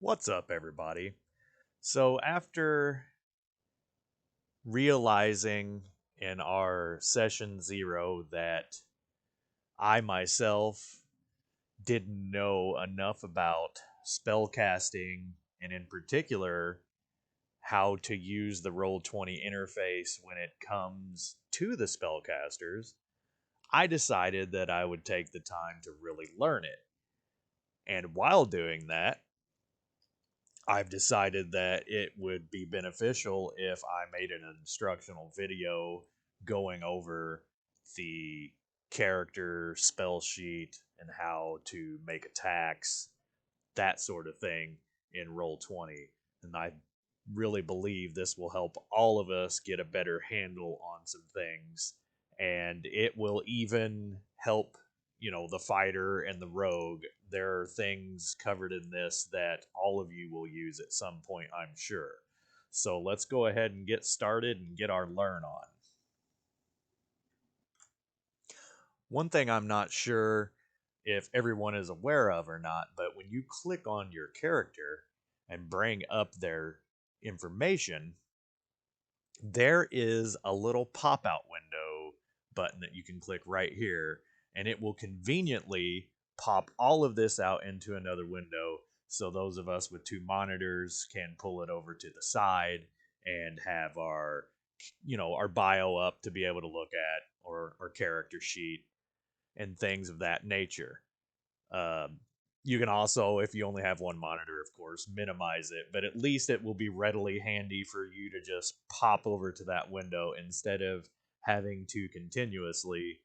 What's up, everybody? So, after realizing in our session zero that I myself didn't know enough about spellcasting, and in particular, how to use the Roll20 interface when it comes to the spellcasters, I decided that I would take the time to really learn it. And while doing that, I've decided that it would be beneficial if I made an instructional video going over the character spell sheet and how to make attacks, that sort of thing in Roll20. And I really believe this will help all of us get a better handle on some things. And it will even help, the fighter and the rogue. There are things covered in this that all of you will use at some point, I'm sure. So let's go ahead and get started and get our learn on. One thing I'm not sure if everyone is aware of or not, but when you click on your character and bring up their information, there is a little pop out window button that you can click right here, and it will conveniently pop all of this out into another window. So, those of us with two monitors can pull it over to the side and have our bio up to be able to look at, or our character sheet and things of that nature. Um, you can also, if you only have one monitor, of course, minimize it, but at least it will be readily handy for you to just pop over to that window instead of having to continuously,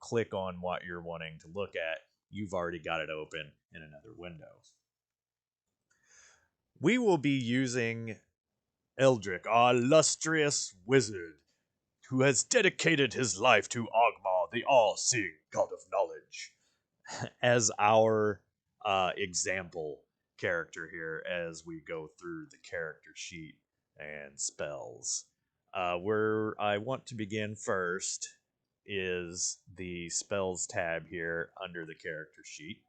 click on what you're wanting to look at. You've already got it open in another window. We will be using Eldric, our illustrious wizard, who has dedicated his life to Ogmar, the all-seeing god of knowledge, as our example character here as we go through the character sheet and spells. Where I want to begin first is the spells tab here under the character sheet.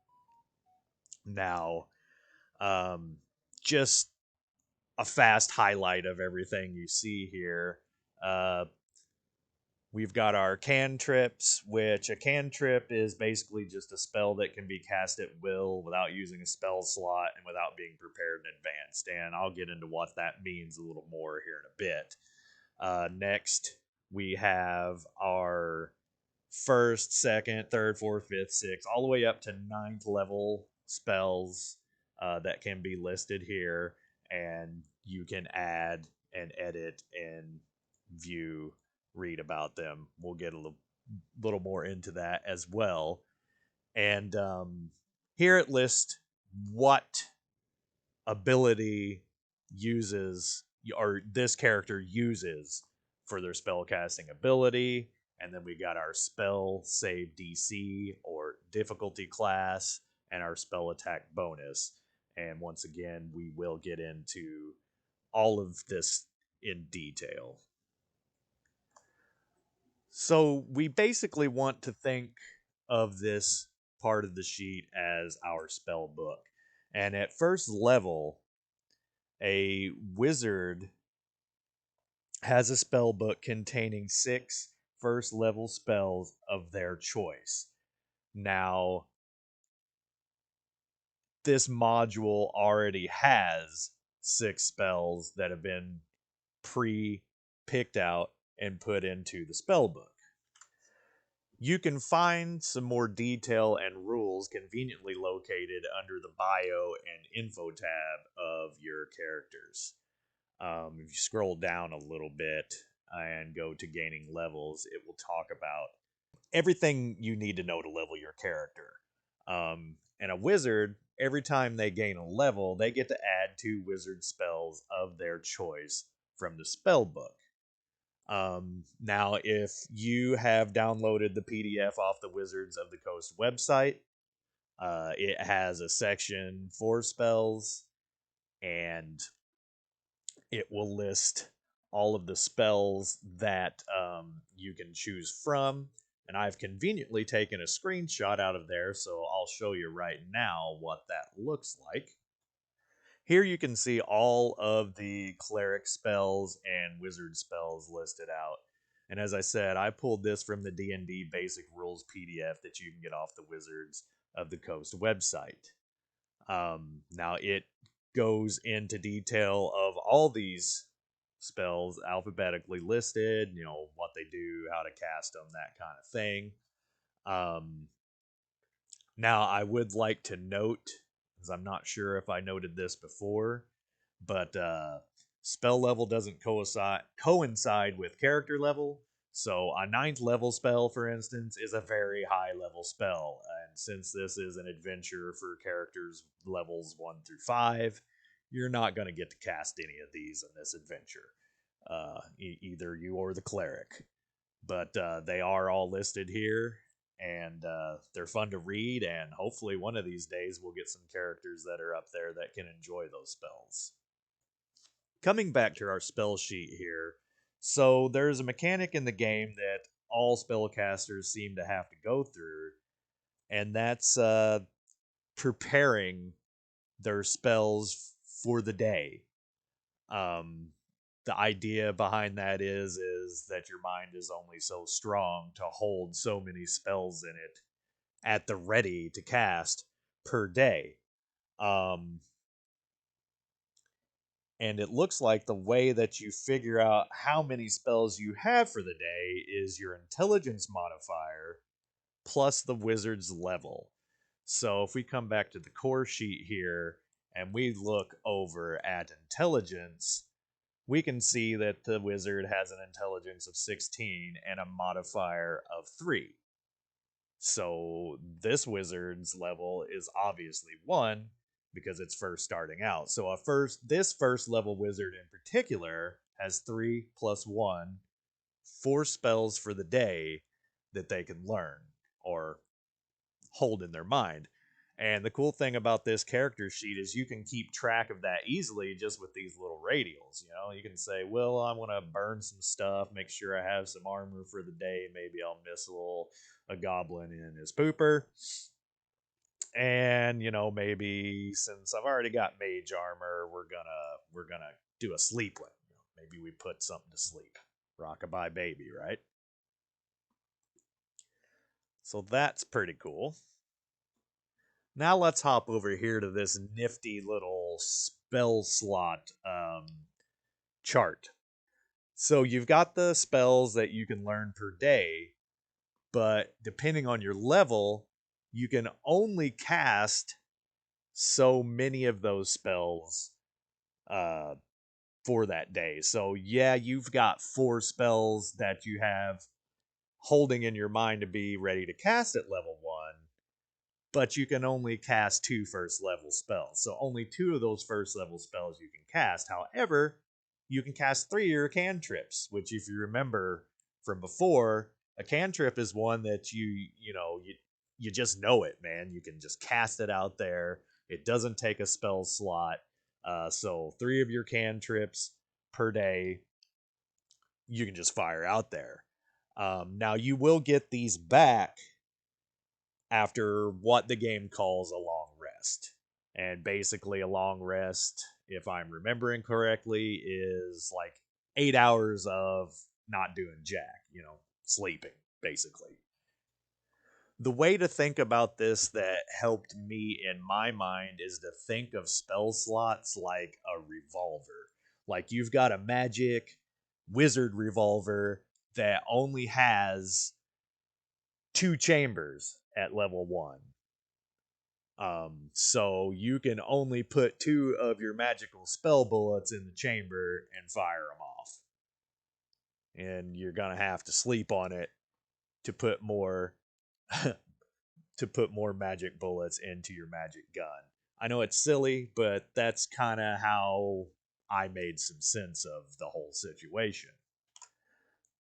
Now, um, just a fast highlight of everything you see here. Uh, We've got our cantrips, which a cantrip is basically just a spell that can be cast at will without using a spell slot and without being prepared in advance. And I'll get into what that means a little more here in a bit. Next, we have our first, second, third, fourth, fifth, sixth, all the way up to ninth level spells that can be listed here. And you can add and edit and view, read about them. We'll get a little more into that as well. And here it lists what ability uses, or this character uses, for their spellcasting ability. And then we got our spell save DC or difficulty class and our spell attack bonus. And once again, we will get into all of this in detail. So we basically want to think of this part of the sheet as our spell book. And at first level, a wizard has a spell book containing 6 first level spells of their choice. Now, this module already has 6 spells that have been pre picked out and put into the spell book. You can find some more detail and rules conveniently located under the bio and info tab of your characters. If you scroll down a little bit and go to gaining levels, it will talk about everything you need to know to level your character. And a wizard, every time they gain a level, they get to add 2 wizard spells of their choice from the spell book. Now, if you have downloaded the PDF off the Wizards of the Coast website, it has a section for spells, and it will list all of the spells that you can choose from. And I've conveniently taken a screenshot out of there, so I'll show you right now what that looks like. Here you can see all of the cleric spells and wizard spells listed out. And as I said, I pulled this from the D&D Basic Rules PDF that you can get off the Wizards of the Coast website. Now it goes into detail of all these spells alphabetically listed, what they do, how to cast them, that kind of thing. Um, Now, I would like to note, because I'm not sure if I noted this before, but spell level doesn't coincide with character level. So, a ninth level spell, for instance, is a very high level spell. And since this is an adventure for characters levels 1 through 5, you're not going to get to cast any of these in this adventure. Either you or the cleric. But they are all listed here, and they're fun to read. And hopefully, one of these days, we'll get some characters that are up there that can enjoy those spells. Coming back to our spell sheet here, so there's a mechanic in the game that all spellcasters seem to have to go through, and that's preparing their spells for the day. Um, the idea behind that is that your mind is only so strong to hold so many spells in it at the ready to cast per day. Um, and it looks like the way that you figure out how many spells you have for the day is your intelligence modifier plus the wizard's level. So if we come back to the core sheet here and we look over at intelligence, we can see that the wizard has an intelligence of 16 and a modifier of 3. So this wizard's level is obviously 1 because it's first starting out. So this first level wizard in particular has 3 plus 1, 4 spells for the day that they can learn or hold in their mind. And the cool thing about this character sheet is you can keep track of that easily just with these little radials. You can say, well, I want to burn some stuff, make sure I have some armor for the day. Maybe I'll miss a goblin in his pooper. And, maybe since I've already got mage armor, we're gonna do a sleep one. Maybe we put something to sleep. Rockabye baby, right? So that's pretty cool. Now let's hop over here to this nifty little spell slot chart. So you've got the spells that you can learn per day, but depending on your level, you can only cast so many of those spells uh, for that day. So yeah, you've got 4 spells that you have holding in your mind to be ready to cast at level 1, but you can only cast 2 first level spells. So only 2 of those first level spells you can cast. However, you can cast 3 of your cantrips, which if you remember from before, a cantrip is one that you just know it, man. You can just cast it out there. It doesn't take a spell slot. So 3 of your cantrips per day, you can just fire out there. Now you will get these back after what the game calls a long rest. And basically, a long rest, if I'm remembering correctly, is like 8 hours of not doing jack, sleeping, basically. The way to think about this that helped me in my mind is to think of spell slots like a revolver. Like you've got a magic wizard revolver that only has 2 chambers at level 1. So you can only put 2 of your magical spell bullets in the chamber and fire them off. And you're gonna have to sleep on it to put more magic bullets into your magic gun. I know it's silly, but that's kind of how I made some sense of the whole situation.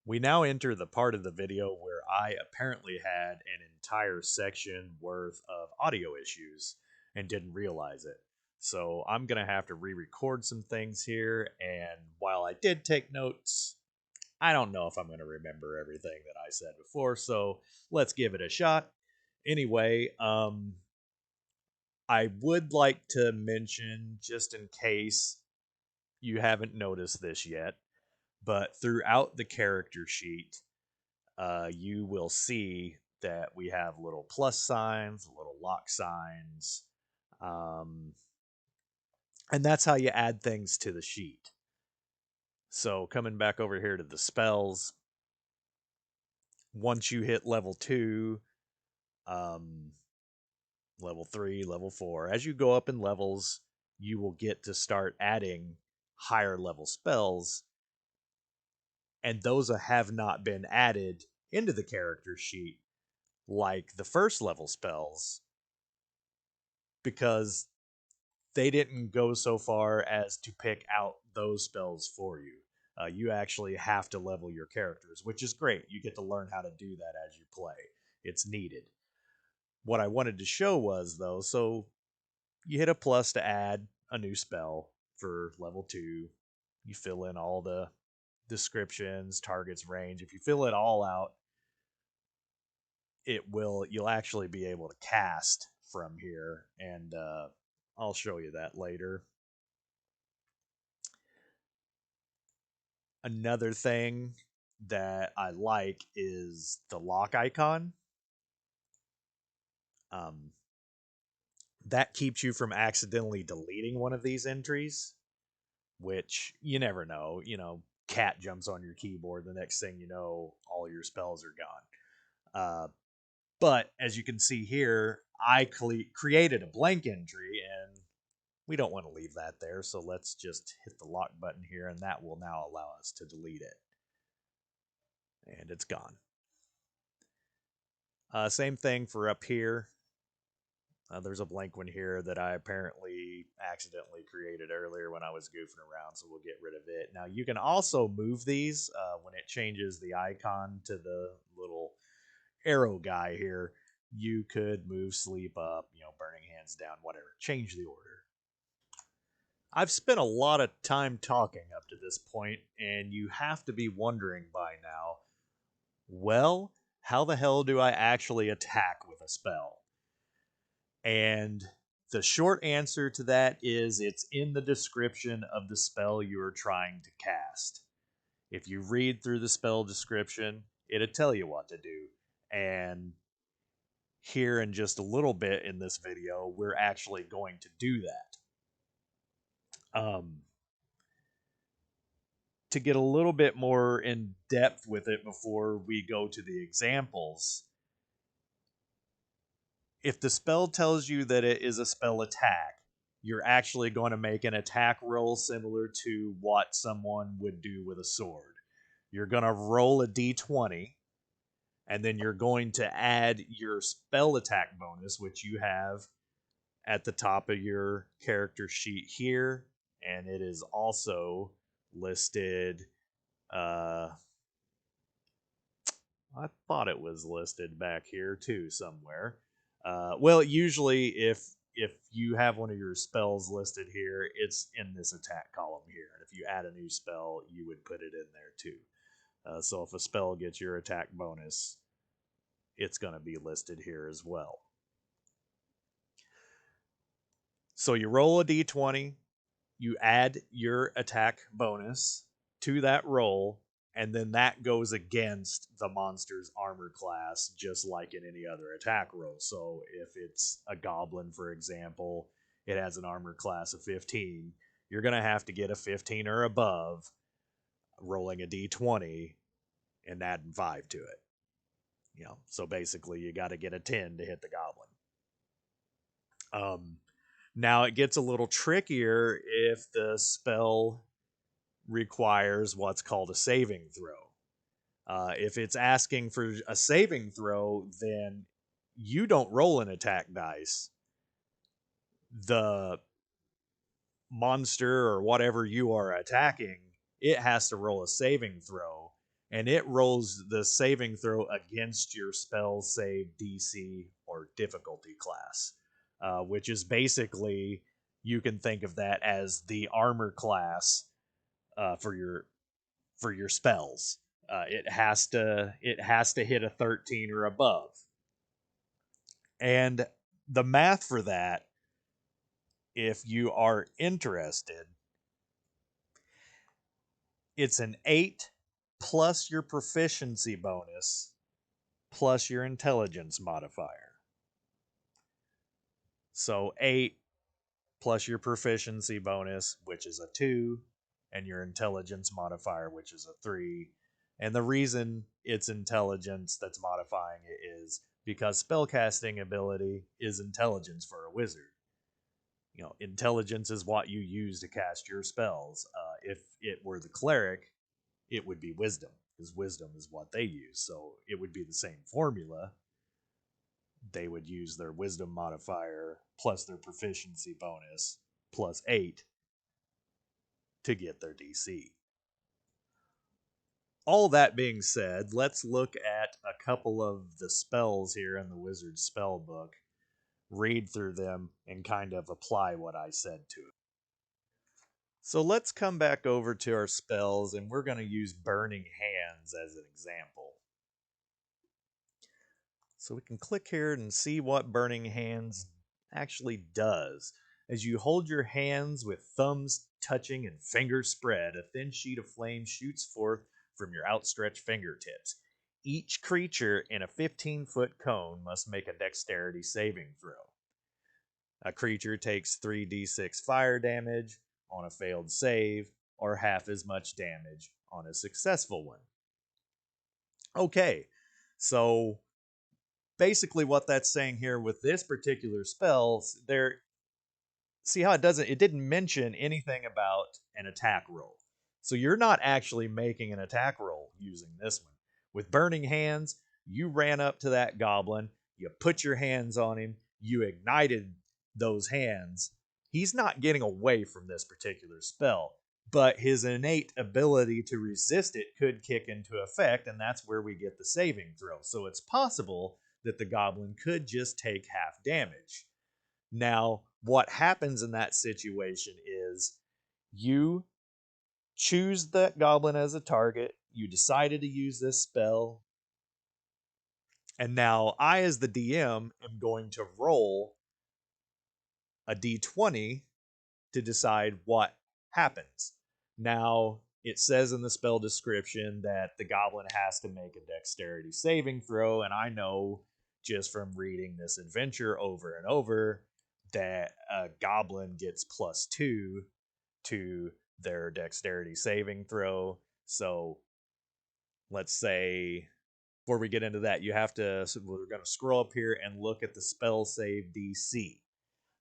We now enter the part of the video where I apparently had an entire section worth of audio issues and didn't realize it. So I'm going to have to re-record some things here, and while I did take notes, I don't know if I'm going to remember everything that I said before, so let's give it a shot. Anyway, I would like to mention, just in case you haven't noticed this yet, but throughout the character sheet, you will see that we have little plus signs, little lock signs, um, and that's how you add things to the sheet. So coming back over here to the spells, once you hit level 2, um, level 3, level 4, as you go up in levels, you will get to start adding higher level spells, and those have not been added into the character sheet like the first level spells because they didn't go so far as to pick out those spells for you. You actually have to level your characters, which is great. You get to learn how to do that as you play. It's needed. What I wanted to show was, though, so you hit a plus to add a new spell for level 2. You fill in all the descriptions, targets, range. If you fill it all out, you'll actually be able to cast from here, and I'll show you that later. Another thing that I like is the lock icon. Um, that keeps you from accidentally deleting one of these entries, which you never know. Cat jumps on your keyboard, the next thing you know, all your spells are gone. But as you can see here, I created a blank entry, and we don't want to leave that there, so let's just hit the lock button here, and that will now allow us to delete it. And it's gone. Same thing for up here. There's a blank one here that I apparently accidentally created earlier when I was goofing around, so we'll get rid of it. Now, you can also move these when it changes the icon to the little arrow guy here. You could move sleep up, burning hands down, whatever. Change the order. I've spent a lot of time talking up to this point, and you have to be wondering by now, well, how the hell do I actually attack with a spell? And the short answer to that is it's in the description of the spell you are trying to cast. If you read through the spell description, it'll tell you what to do. And here in just a little bit in this video, we're actually going to do that. To get a little bit more in depth with it before we go to the examples, if the spell tells you that it is a spell attack, you're actually going to make an attack roll similar to what someone would do with a sword. You're going to roll a d20, and then you're going to add your spell attack bonus, which you have at the top of your character sheet here, and it is also listed. I thought it was listed back here too somewhere. Well, usually if you have one of your spells listed here, it's in this attack column here, and if you add a new spell, you would put it in there too. So if a spell gets your attack bonus, it's going to be listed here as well. So you roll a d20, you add your attack bonus to that roll, and then that goes against the monster's armor class, just like in any other attack roll. So if it's a goblin, for example, it has an armor class of 15. You're going to have to get a 15 or above, rolling a d20 and adding 5 to it. So basically you got to get a 10 to hit the goblin. Now it gets a little trickier if the spell requires what's called a saving throw. If it's asking for a saving throw, then you don't roll an attack dice. The monster or whatever you are attacking, it has to roll a saving throw, and it rolls the saving throw against your spell save DC or difficulty class, which is basically, you can think of that as the armor class for your spells. It has to hit a 13 or above, and the math for that if you are interested, it's an 8 plus your proficiency bonus plus your intelligence modifier. So 8 plus your proficiency bonus, which is a 2, and your intelligence modifier, which is a 3. And the reason it's intelligence that's modifying it is because spellcasting ability is intelligence for a wizard. You know, intelligence is what you use to cast your spells. If it were the cleric, it would be wisdom, because wisdom is what they use. So it would be the same formula. They would use their wisdom modifier plus their proficiency bonus plus 8 to get their DC. All that being said, let's look at a couple of the spells here in the Wizard's spell book, read through them, and kind of apply what I said to it. So let's come back over to our spells, and we're going to use Burning Hands as an example. So we can click here and see what Burning Hands actually does. As you hold your hands with thumbs touching and fingers spread, a thin sheet of flame shoots forth from your outstretched fingertips. Each creature in a 15-foot cone must make a dexterity saving throw. A creature takes 3d6 fire damage on a failed save, or half as much damage on a successful one. Okay, so basically what that's saying here with this particular spell, there, see how it didn't mention anything about an attack roll. So you're not actually making an attack roll using this one. With Burning Hands, you ran up to that goblin, you put your hands on him, you ignited those hands. He's not getting away from this particular spell, but his innate ability to resist it could kick into effect, and that's where we get the saving throw. So it's possible that the goblin could just take half damage. Now, what happens in that situation is you choose that goblin as a target, you decided to use this spell, and now I, as the DM, am going to roll a d20 to decide what happens. Now, it says in the spell description that the goblin has to make a dexterity saving throw, and I know just from reading this adventure over and over that a goblin gets +2 to their dexterity saving throw. So let's say, before we get into that, you have to, so we're going to scroll up here and look at the spell save DC.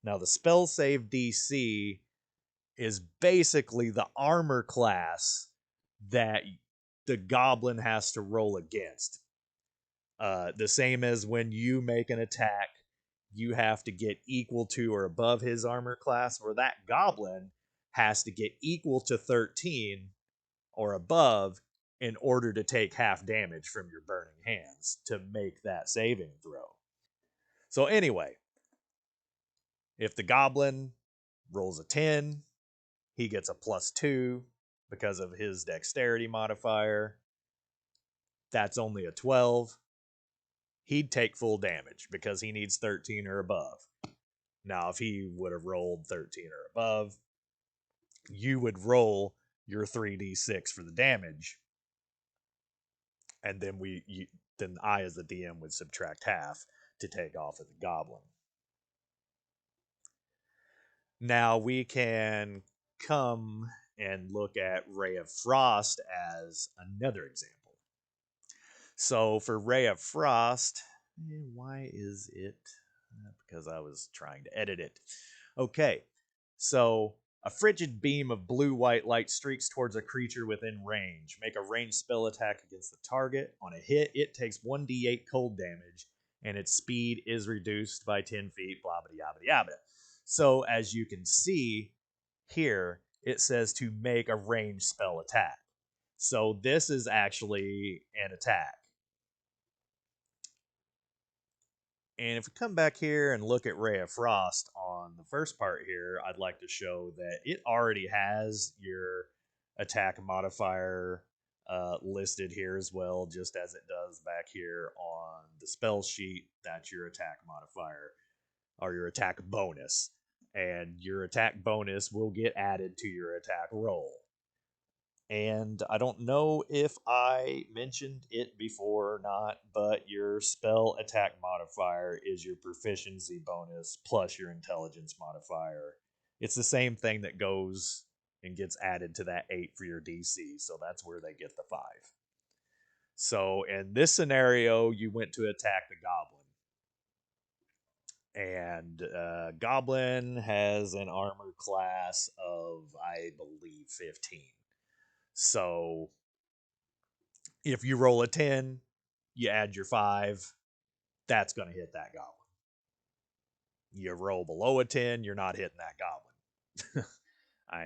Now, the spell save DC is basically the armor class that the goblin has to roll against. The same as when you make an attack, you have to get equal to or above his armor class, or that goblin has to get equal to 13 or above in order to take half damage from your Burning Hands to make that saving throw. So anyway, if the goblin rolls a 10, he gets a +2 because of his dexterity modifier. That's only a 12. He'd take full damage because he needs 13 or above. Now, if he would have rolled 13 or above, you would roll your 3d6 for the damage, and then then I, as the DM, would subtract half to take off of the goblin. Now we can come and look at Ray of Frost as another example. So for Ray of Frost, why is it? Because I was trying to edit it. Okay, so a frigid beam of blue-white light streaks towards a creature within range. Make a ranged spell attack against the target. On a hit, it takes 1d8 cold damage, and its speed is reduced by 10 feet, blah, blah, blah, blah. So as you can see here, it says to make a ranged spell attack. So this is actually an attack. And if we come back here and look at Ray of Frost on the first part here, I'd like to show that it already has your attack modifier listed here as well, just as it does back here on the spell sheet. That's your attack modifier, or your attack bonus. and your attack bonus will get added to your attack roll. And I don't know if I mentioned it before or not, but your spell attack modifier is your proficiency bonus plus your intelligence modifier. It's the same thing that goes and gets added to that 8 for your DC, so that's where they get the 5. So in this scenario, you went to attack the goblin. And Goblin has an armor class of, I believe, 15. So if you roll a 10, you add your 5, that's going to hit that goblin. You roll below a 10, you're not hitting that goblin.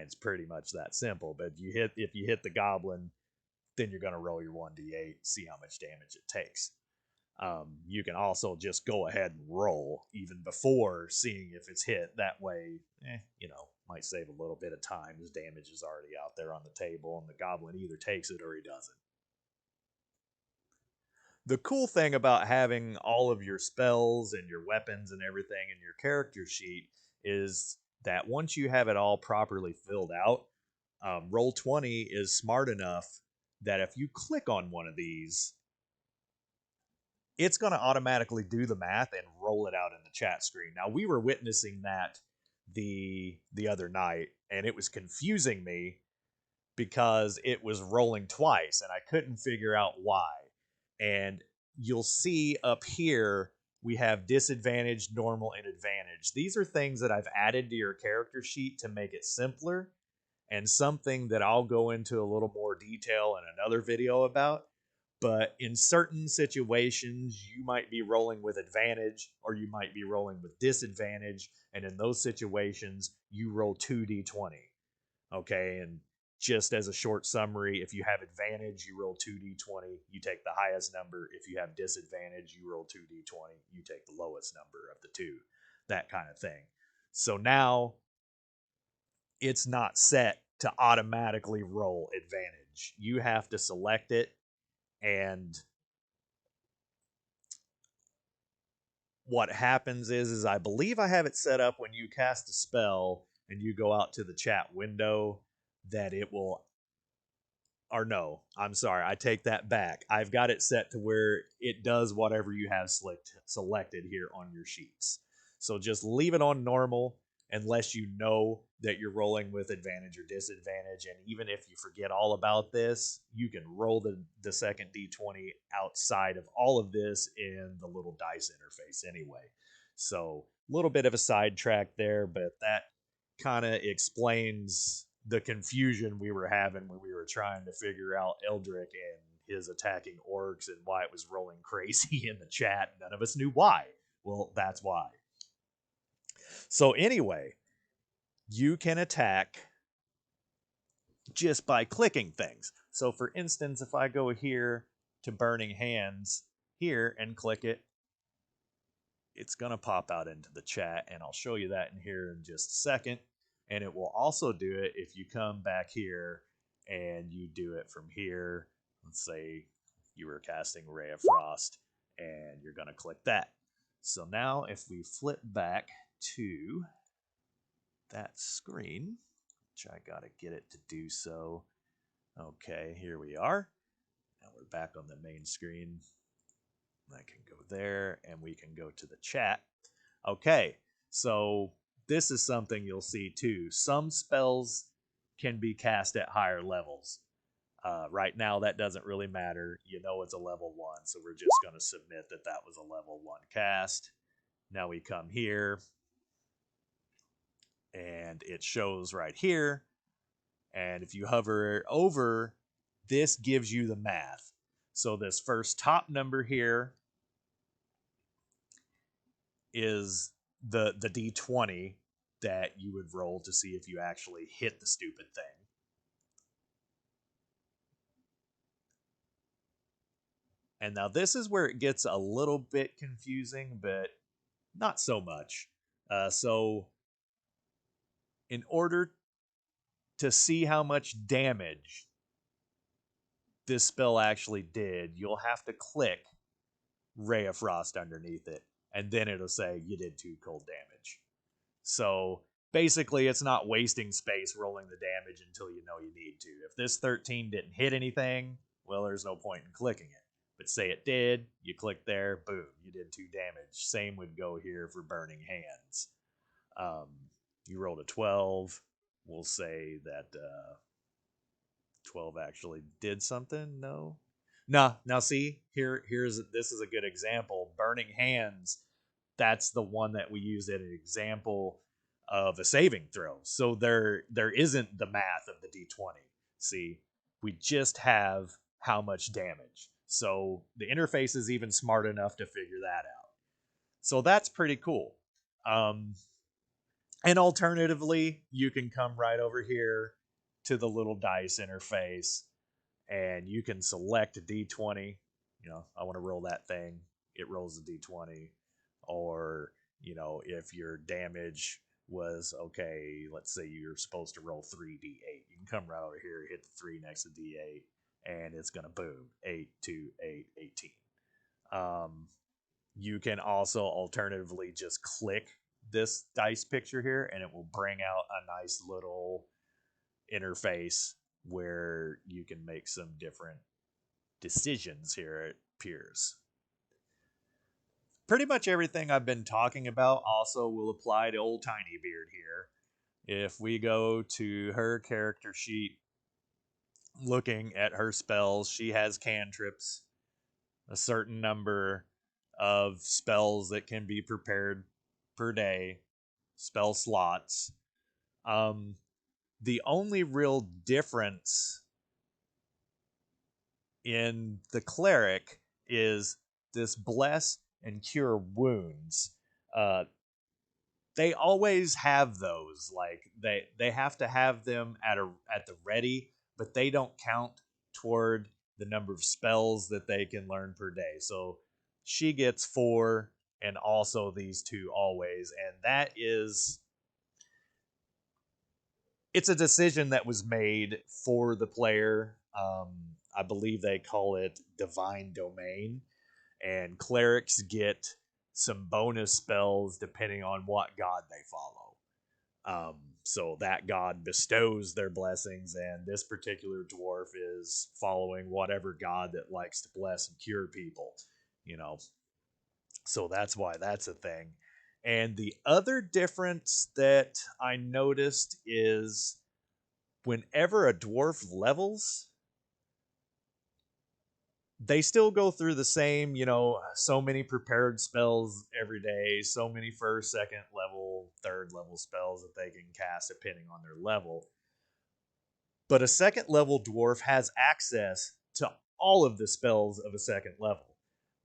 It's pretty much that simple. But if you hit the goblin, then you're going to roll your 1d8, see how much damage it takes. You can also just go ahead and roll even before seeing if it's hit. That way, might save a little bit of time. His damage is already out there on the table, and the goblin either takes it or he doesn't. The cool thing about having all of your spells and your weapons and everything in your character sheet is that once you have it all properly filled out, Roll20 is smart enough that if you click on one of these, it's going to automatically do the math and roll it out in the chat screen. Now, we were witnessing that the other night, and it was confusing me because it was rolling twice, and I couldn't figure out why. And you'll see up here, we have disadvantage, normal, and advantage. These are things that I've added to your character sheet to make it simpler, and something that I'll go into a little more detail in another video about. But in certain situations, you might be rolling with advantage or you might be rolling with disadvantage. And in those situations, you roll 2d20. Okay. And just as a short summary, if you have advantage, you roll 2d20. You take the highest number. If you have disadvantage, you roll 2d20. You take the lowest number of the two. That kind of thing. So now it's not set to automatically roll advantage. You have to select it. And what happens is I believe I have it set up when you cast a spell and you go out to the chat window that it will, or no, I'm sorry, I take that back. I've got it set to where it does whatever you have selected here on your sheets. So just leave it on normal unless you know that you're rolling with advantage or disadvantage. And even if you forget all about this, you can roll the second d20 outside of all of this in the little dice interface anyway. So a little bit of a sidetrack there, but that kind of explains the confusion we were having when we were trying to figure out Eldrick and his attacking orcs and why it was rolling crazy in the chat. None of us knew why. Well, that's why. So anyway, you can attack just by clicking things. So for instance, if I go here to Burning Hands here and click it, it's going to pop out into the chat, and I'll show you that in here in just a second. And it will also do it if you come back here and you do it from here. Let's say you were casting Ray of Frost, and you're going to click that. So now if we flip back to that screen, which I got to get it to do so. Okay, here we are. Now we're back on the main screen. I can go there, and we can go to the chat. Okay, so this is something you'll see too. Some spells can be cast at higher levels. Right now, that doesn't really matter. You know it's a level 1, so we're just going to submit that that was a level 1 cast. Now we come here, and it shows right here. And if you hover over, this gives you the math. So this first top number here is the d20 that you would roll to see if you actually hit the stupid thing. And now this is where it gets a little bit confusing, but not so much. So in order to see how much damage this spell actually did, you'll have to click Ray of Frost underneath it, and then it'll say you did 2 cold damage. So basically it's not wasting space rolling the damage until you know you need to. If this 13 didn't hit anything, well, there's no point in clicking it. But say it did, you click there, boom, you did 2 damage. Same would go here for Burning Hands. Um, you rolled a 12. We'll say that 12 actually did something. No, no. Now see, here's this is a good example. Burning Hands. That's the one that we use as an example of a saving throw. So there isn't the math of the d20. See, we just have how much damage. So the interface is even smart enough to figure that out. So that's pretty cool. Um, and alternatively, you can come right over here to the little dice interface and you can select a d20. You know, I want to roll that thing. It rolls a d20. Or, you know, if your damage was okay, let's say you're supposed to roll 3d8. You can come right over here, hit the 3 next to d8, and it's going to boom 8, 2, 8, 18. You can also alternatively just click this dice picture here and it will bring out a nice little interface where you can make some different decisions here, it appears. Pretty much everything I've been talking about also will apply to old Tiny Beard here. If we go to her character sheet, looking at her spells, she has cantrips, a certain number of spells that can be prepared per day, spell slots. Um, the only real difference in the cleric is this bless and cure wounds. Uh, they always have those. Like they have to have them at the ready, but they don't count toward the number of spells that they can learn per day. So she gets 4 and also these 2 always, and that is it's a decision that was made for the player. I believe they call it Divine Domain, and clerics get some bonus spells depending on what god they follow. So that god bestows their blessings, and this particular dwarf is following whatever god that likes to bless and cure people, you know. So that's why that's a thing. And the other difference that I noticed is whenever a dwarf levels, they still go through the same, you know, so many prepared spells every day, so many first, second level, third level spells that they can cast depending on their level. But a second level dwarf has access to all of the spells of a second level,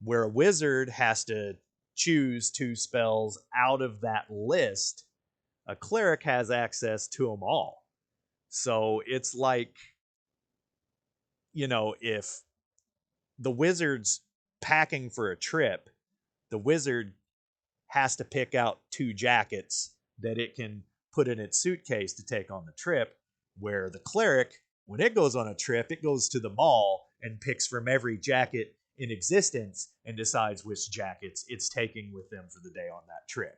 where a wizard has to choose 2 spells out of that list. A cleric has access to them all. So it's like, you know, if the wizard's packing for a trip, the wizard has to pick out 2 jackets that it can put in its suitcase to take on the trip, where the cleric, when it goes on a trip, it goes to the mall and picks from every jacket in existence and decides which jackets it's taking with them for the day on that trip.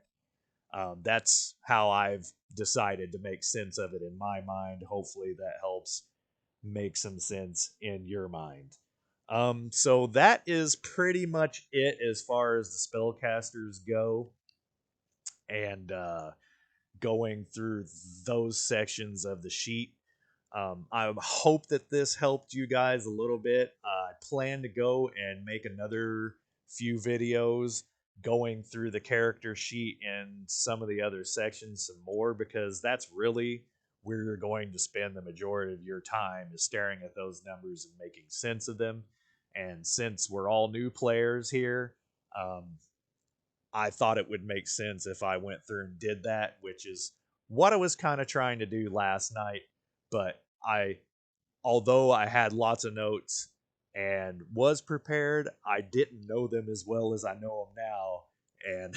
That's how I've decided to make sense of it in my mind. Hopefully that helps make some sense in your mind. So that is pretty much it as far as the spellcasters go, and going through those sections of the sheet. I hope that this helped you guys a little bit. I plan to go and make another few videos going through the character sheet and some of the other sections some more, because that's really where you're going to spend the majority of your time, is staring at those numbers and making sense of them. And since we're all new players here, I thought it would make sense if I went through and did that, which is what I was kind of trying to do last night. But although I had lots of notes and was prepared, I didn't know them as well as I know them now. And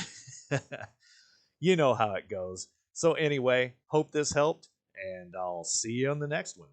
you know how it goes. So, anyway, hope this helped, and I'll see you on the next one.